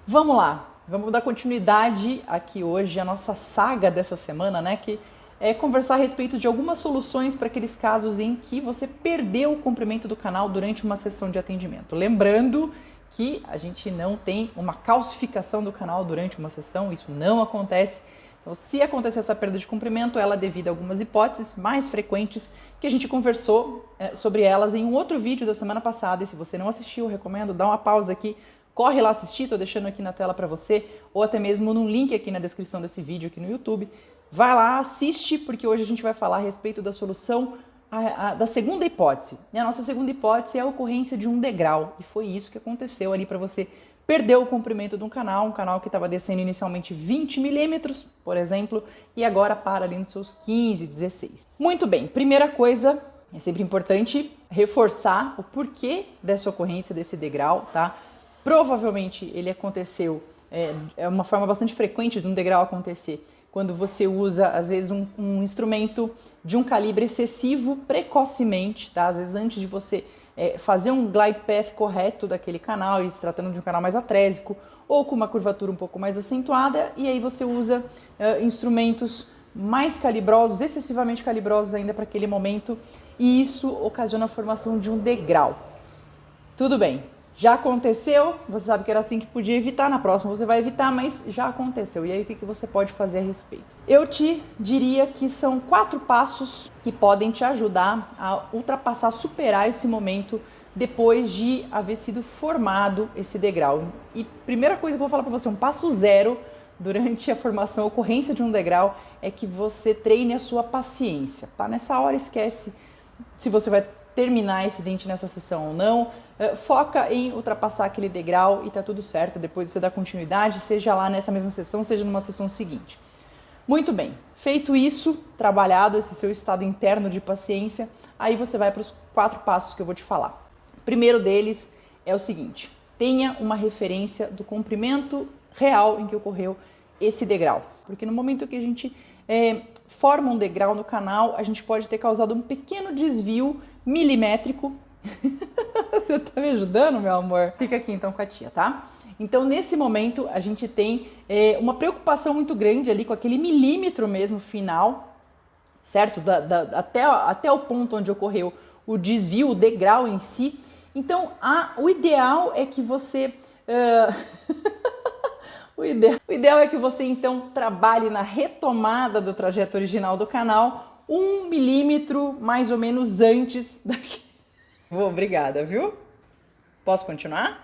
Vamos lá, vamos dar continuidade aqui hoje à nossa saga dessa semana, né? Que é conversar a respeito de algumas soluções para aqueles casos em que você perdeu o comprimento do canal durante uma sessão de atendimento. Lembrando que a gente não tem uma calcificação do canal durante uma sessão, isso não acontece. Então, se acontecer essa perda de comprimento, ela é devido a algumas hipóteses mais frequentes que a gente conversou sobre elas em um outro vídeo da semana passada. E se você não assistiu, eu recomendo dar uma pausa aqui, corre lá assistir, estou deixando aqui na tela para você, ou até mesmo no link aqui na descrição desse vídeo aqui no YouTube. Vai lá, assiste, porque hoje a gente vai falar a respeito da solução da segunda hipótese. E a nossa segunda hipótese é a ocorrência de um degrau, e foi isso que aconteceu ali para você perder o comprimento de um canal que estava descendo inicialmente 20 milímetros, por exemplo, e agora para ali nos seus 15, 16. Muito bem, primeira coisa, é sempre importante reforçar o porquê dessa ocorrência desse degrau, tá? Provavelmente ele aconteceu, é uma forma bastante frequente de um degrau acontecer, quando você usa, às vezes, um instrumento de um calibre excessivo precocemente, tá? Às vezes antes de você fazer um glide path correto daquele canal, e se tratando de um canal mais atrésico, ou com uma curvatura um pouco mais acentuada, e aí você usa instrumentos mais calibrosos, excessivamente calibrosos ainda para aquele momento, e isso ocasiona a formação de um degrau. Tudo bem, já aconteceu, você sabe que era assim que podia evitar, na próxima você vai evitar, mas já aconteceu. E aí o que você pode fazer a respeito? Eu te diria que são 4 passos que podem te ajudar a ultrapassar, superar esse momento depois de haver sido formado esse degrau. E primeira coisa que eu vou falar para você, um passo zero durante a formação, a ocorrência de um degrau, é que você treine a sua paciência, tá? Nessa hora esquece se você vai terminar esse dente nessa sessão ou não, foca em ultrapassar aquele degrau e tá tudo certo, depois você dá continuidade, seja lá nessa mesma sessão, seja numa sessão seguinte. Muito bem, feito isso, trabalhado esse seu estado interno de paciência, aí você vai para os 4 passos que eu vou te falar. O primeiro deles é o seguinte, tenha uma referência do comprimento real em que ocorreu esse degrau, porque no momento que a gente forma um degrau no canal, a gente pode ter causado um pequeno desvio milimétrico. Você tá me ajudando, meu amor? Fica aqui então com a tia, tá? Então, nesse momento, a gente tem uma preocupação muito grande ali com aquele milímetro mesmo final, certo? Até o ponto onde ocorreu o desvio, o degrau em si. Então, o ideal é que você... O ideal é que você, então, trabalhe na retomada do trajeto original do canal 1 milímetro mais ou menos antes daqui. Obrigada, viu? Posso continuar?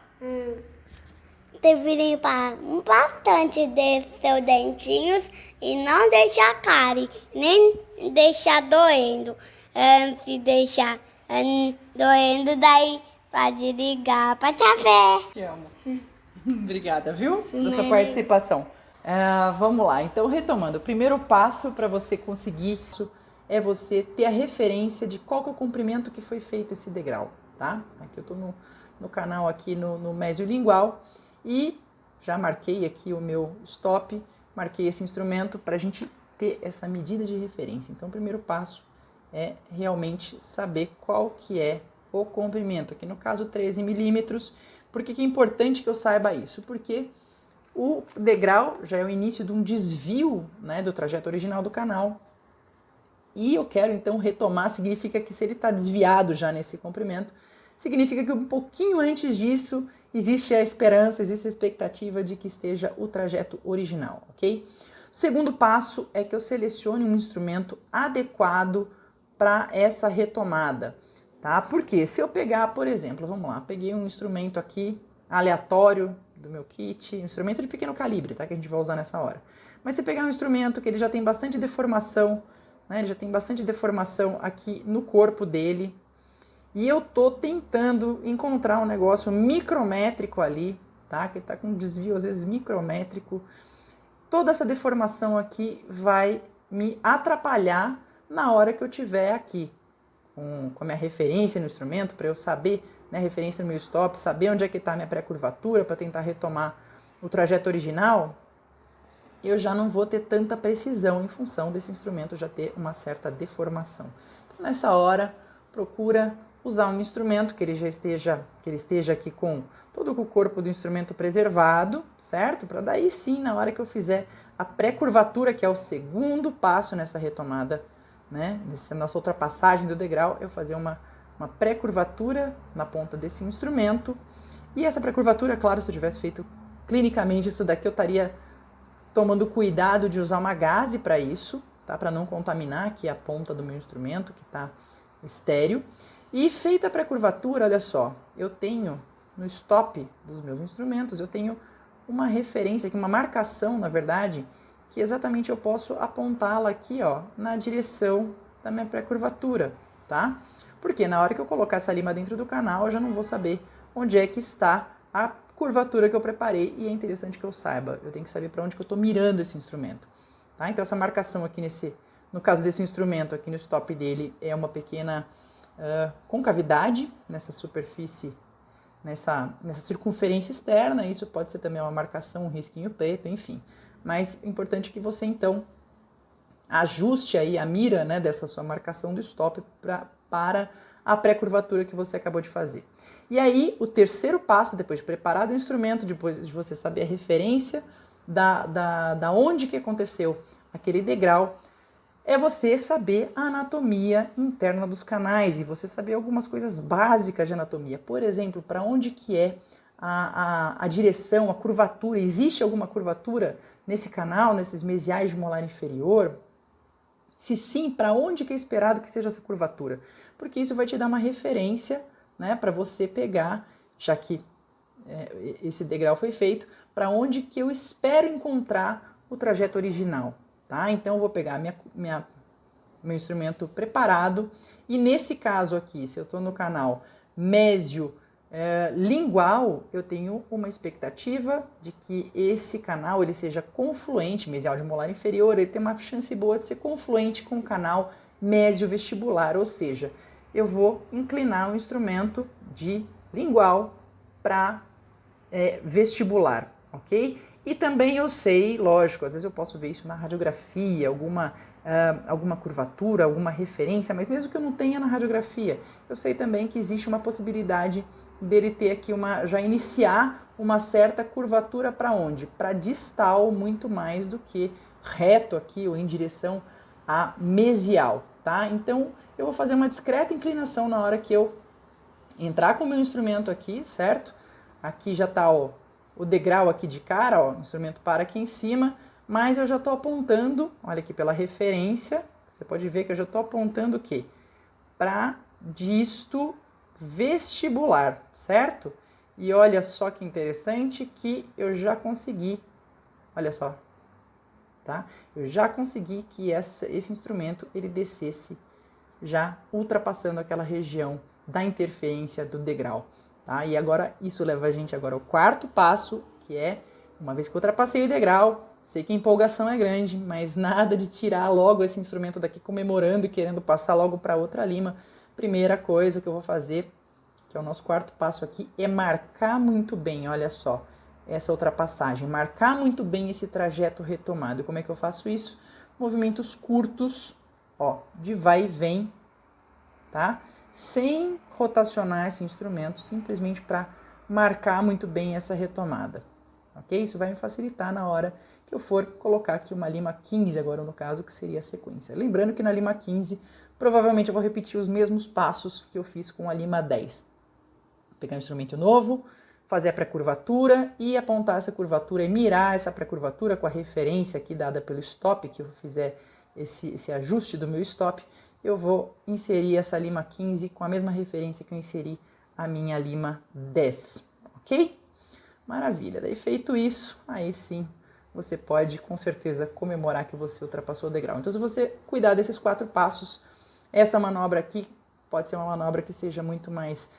Deve limpar bastante de seus dentinhos e não deixar cárie, nem deixar doendo. Se deixar doendo, daí pode ligar para saber. Te amo. Obrigada, viu? Pela sua participação. Vamos lá. Então, retomando. O primeiro passo para você conseguir isso é você ter a referência de qual que é o comprimento que foi feito esse degrau, tá? Aqui eu tô no canal aqui no mesiolingual e já marquei aqui o meu stop, marquei esse instrumento para a gente ter essa medida de referência. Então, o primeiro passo é realmente saber qual que é o comprimento. Aqui no caso, 13 milímetros. Por que é importante que eu saiba isso? Porque o degrau já é o início de um desvio, né, do trajeto original do canal. E eu quero então retomar, significa que se ele está desviado já nesse comprimento, significa que um pouquinho antes disso existe a esperança, existe a expectativa de que esteja o trajeto original, ok? O segundo passo é que eu selecione um instrumento adequado para essa retomada, tá? Porque se eu pegar, por exemplo, vamos lá, peguei um instrumento aqui aleatório do meu kit, um instrumento de pequeno calibre, tá? Que a gente vai usar nessa hora. Mas se pegar um instrumento que ele já tem bastante deformação, né? Ele já tem bastante deformação aqui no corpo dele, e eu tô tentando encontrar um negócio micrométrico ali, tá? Que tá com um desvio às vezes micrométrico. Toda essa deformação aqui vai me atrapalhar na hora que eu tiver aqui com a minha referência no instrumento, para eu saber, né, referência no meu stop, saber onde é que está a minha pré-curvatura para tentar retomar o trajeto original, eu já não vou ter tanta precisão em função desse instrumento já ter uma certa deformação. Então, nessa hora, procura usar um instrumento que ele esteja aqui com todo o corpo do instrumento preservado, certo? Para daí sim, na hora que eu fizer a pré-curvatura, que é o segundo passo nessa retomada, né? Nessa nossa ultrapassagem do degrau, eu fazer uma pré-curvatura na ponta desse instrumento. E essa pré-curvatura, claro, se eu tivesse feito clinicamente isso daqui, eu estaria tomando cuidado de usar uma gaze para isso, tá? Para não contaminar aqui a ponta do meu instrumento, que está estéril. E feita a pré-curvatura, olha só, eu tenho no stop dos meus instrumentos, eu tenho uma referência aqui, uma marcação, na verdade, que exatamente eu posso apontá-la aqui, ó, na direção da minha pré-curvatura, tá? Porque na hora que eu colocar essa lima dentro do canal, eu já não vou saber onde é que está a curvatura que eu preparei, e é interessante que eu saiba, eu tenho que saber para onde que eu estou mirando esse instrumento, tá? Então essa marcação aqui no caso desse instrumento, aqui no stop dele, é uma pequena concavidade nessa superfície, nessa circunferência externa. Isso pode ser também uma marcação, um risquinho preto, enfim. Mas é importante que você, então, ajuste aí a mira, né, dessa sua marcação do stop para a pré-curvatura que você acabou de fazer. E aí, o terceiro passo, depois de preparar o instrumento, depois de você saber a referência da onde que aconteceu aquele degrau, é você saber a anatomia interna dos canais e você saber algumas coisas básicas de anatomia. Por exemplo, para onde que é a direção, a curvatura. Existe alguma curvatura nesse canal, nesses mesiais de molar inferior? Se sim, para onde que é esperado que seja essa curvatura? Porque isso vai te dar uma referência, né, para você pegar, já que esse degrau foi feito, para onde que eu espero encontrar o trajeto original. Tá? Então eu vou pegar meu instrumento preparado e nesse caso aqui, se eu estou no canal mésio lingual, eu tenho uma expectativa de que esse canal ele seja confluente, mesial de molar inferior, ele tem uma chance boa de ser confluente com o canal mésio vestibular, ou seja, eu vou inclinar o instrumento de lingual para vestibular, ok? E também eu sei, lógico, às vezes eu posso ver isso na radiografia, alguma curvatura, alguma referência, mas mesmo que eu não tenha na radiografia, eu sei também que existe uma possibilidade dele ter aqui já iniciar uma certa curvatura para onde? Para distal muito mais do que reto aqui ou em direção a mesial, tá? Então eu vou fazer uma discreta inclinação na hora que eu entrar com o meu instrumento aqui, certo? Aqui já está, ó, o degrau aqui de cara, ó, o instrumento para aqui em cima, mas eu já estou apontando, olha aqui pela referência, você pode ver que eu já estou apontando o quê? Para disto vestibular, certo? E olha só que interessante que eu já consegui, olha só, tá? Eu já consegui que esse instrumento ele descesse já ultrapassando aquela região da interferência do degrau. Tá? E agora isso leva a gente agora ao quarto passo, que é, uma vez que eu ultrapassei o degrau, sei que a empolgação é grande, mas nada de tirar logo esse instrumento daqui comemorando e querendo passar logo para outra lima. Primeira coisa que eu vou fazer, que é o nosso quarto passo aqui, é marcar muito bem, olha só, essa ultrapassagem, marcar muito bem esse trajeto retomado. Como é que eu faço isso? Movimentos curtos, ó, de vai e vem, tá? Sem rotacionar esse instrumento, simplesmente para marcar muito bem essa retomada, ok? Isso vai me facilitar na hora que eu for colocar aqui uma lima 15 agora no caso, que seria a sequência. Lembrando que na lima 15, provavelmente eu vou repetir os mesmos passos que eu fiz com a lima 10. Vou pegar um instrumento novo, fazer a pré-curvatura e apontar essa curvatura e mirar essa pré-curvatura com a referência aqui dada pelo stop, que eu fizer esse ajuste do meu stop, eu vou inserir essa lima 15 com a mesma referência que eu inseri a minha lima 10, ok? Maravilha, daí feito isso, aí sim você pode com certeza comemorar que você ultrapassou o degrau. Então se você cuidar desses 4 passos, essa manobra aqui pode ser uma manobra que seja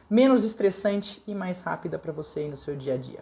menos estressante e mais rápida para você aí no seu dia a dia.